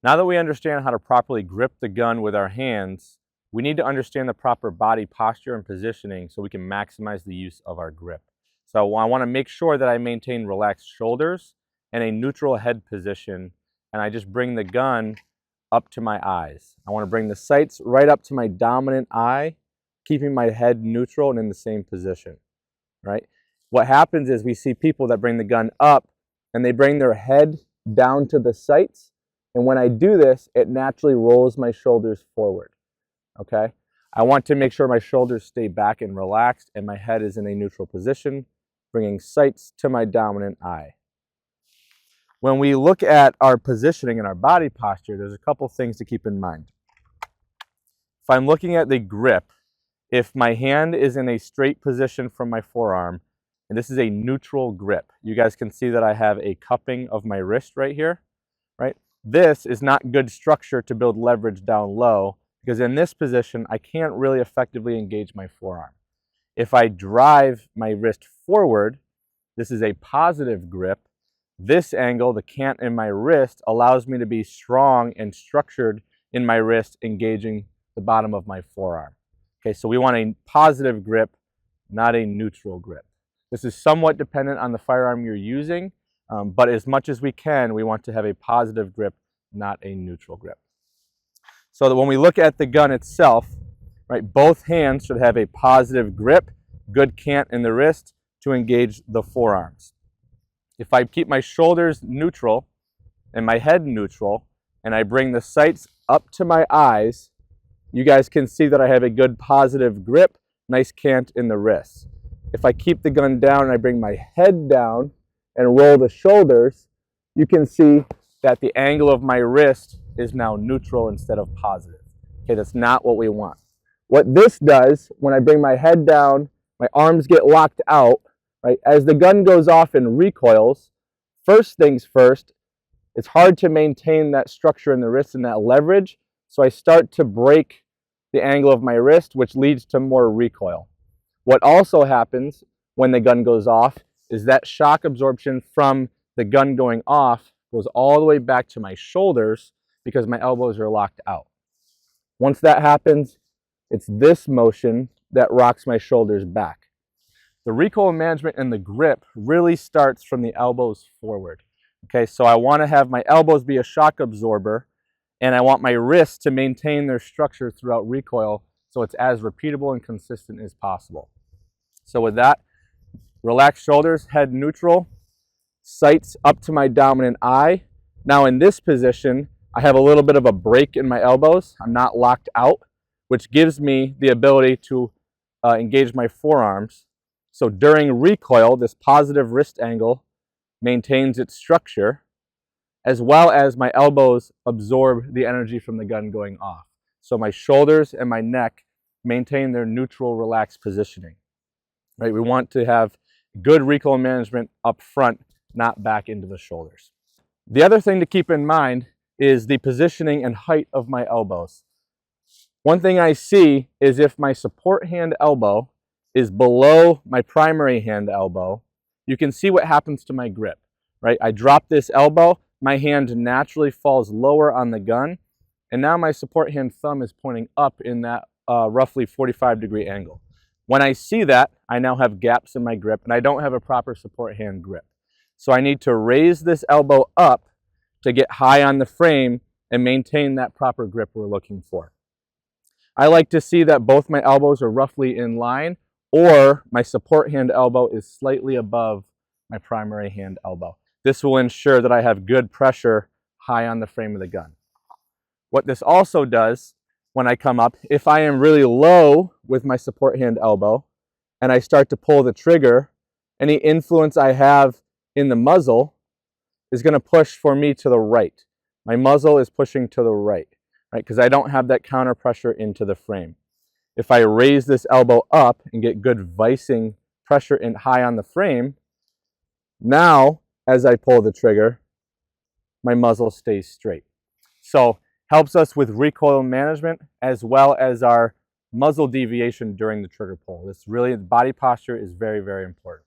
Now that we understand how to properly grip the gun with our hands, we need to understand the proper body posture and positioning so we can maximize the use of our grip. So I want to make sure that I maintain relaxed shoulders and a neutral head position, and I just bring the gun up to my eyes. I want to bring the sights right up to my dominant eye, keeping my head neutral and in the same position, right? What happens is we see people that bring the gun up and they bring their head down to the sights, and when I do this, it naturally rolls my shoulders forward, okay? I want to make sure my shoulders stay back and relaxed and my head is in a neutral position, bringing sights to my dominant eye. When we look at our positioning and our body posture, there's a couple things to keep in mind. If I'm looking at the grip, if my hand is in a straight position from my forearm, and this is a neutral grip, you guys can see that I have a cupping of my wrist right here, right? This is not good structure to build leverage down low, because in this position, I can't really effectively engage my forearm. If I drive my wrist forward, this is a positive grip. This angle, the cant in my wrist, allows me to be strong and structured in my wrist, engaging the bottom of my forearm. Okay, so we want a positive grip, not a neutral grip. This is somewhat dependent on the firearm you're using, but as much as we can, we want to have a positive grip, not a neutral grip. So that when we look at the gun itself, right, both hands should have a positive grip, good cant in the wrist to engage the forearms. If I keep my shoulders neutral and my head neutral, and I bring the sights up to my eyes, you guys can see that I have a good positive grip, nice cant in the wrists. If I keep the gun down and I bring my head down and roll the shoulders, you can see that the angle of my wrist is now neutral instead of positive. Okay, that's not what we want. What this does, when I bring my head down, my arms get locked out, right? As the gun goes off and recoils, first things first, it's hard to maintain that structure in the wrist and that leverage, so I start to break the angle of my wrist, which leads to more recoil. What also happens when the gun goes off is that shock absorption from the gun going off goes all the way back to my shoulders because my elbows are locked out. Once that happens, it's this motion that rocks my shoulders back. The recoil management and the grip really starts from the elbows forward. Okay, so I want to have my elbows be a shock absorber, and I want my wrists to maintain their structure throughout recoil so it's as repeatable and consistent as possible. So with that, relaxed shoulders, head neutral, sights up to my dominant eye. Now in this position, I have a little bit of a break in my elbows. I'm not locked out, which gives me the ability to engage my forearms. So during recoil, this positive wrist angle maintains its structure, as well as my elbows absorb the energy from the gun going off. So my shoulders and my neck maintain their neutral, relaxed positioning. Right? We want to have good recoil management up front, not back into the shoulders. The other thing to keep in mind is the positioning and height of my elbows. One thing I see is if my support hand elbow is below my primary hand elbow, you can see what happens to my grip, right? I drop this elbow, my hand naturally falls lower on the gun, and now my support hand thumb is pointing up in that roughly 45-degree angle. When I see that, I now have gaps in my grip, and I don't have a proper support hand grip. So I need to raise this elbow up to get high on the frame and maintain that proper grip we're looking for. I like to see that both my elbows are roughly in line, or my support hand elbow is slightly above my primary hand elbow. This will ensure that I have good pressure high on the frame of the gun. What this also does, when I come up, if I am really low with my support hand elbow and I start to pull the trigger, any influence I have in the muzzle is going to push for me to the right. My muzzle is pushing to the right, because I don't have that counter pressure into the frame. If I raise this elbow up and get good vicing pressure in high on the frame, now as I pull the trigger, my muzzle stays straight. So helps us with recoil management as well as our muzzle deviation during the trigger pull. This really, body posture is very, very important.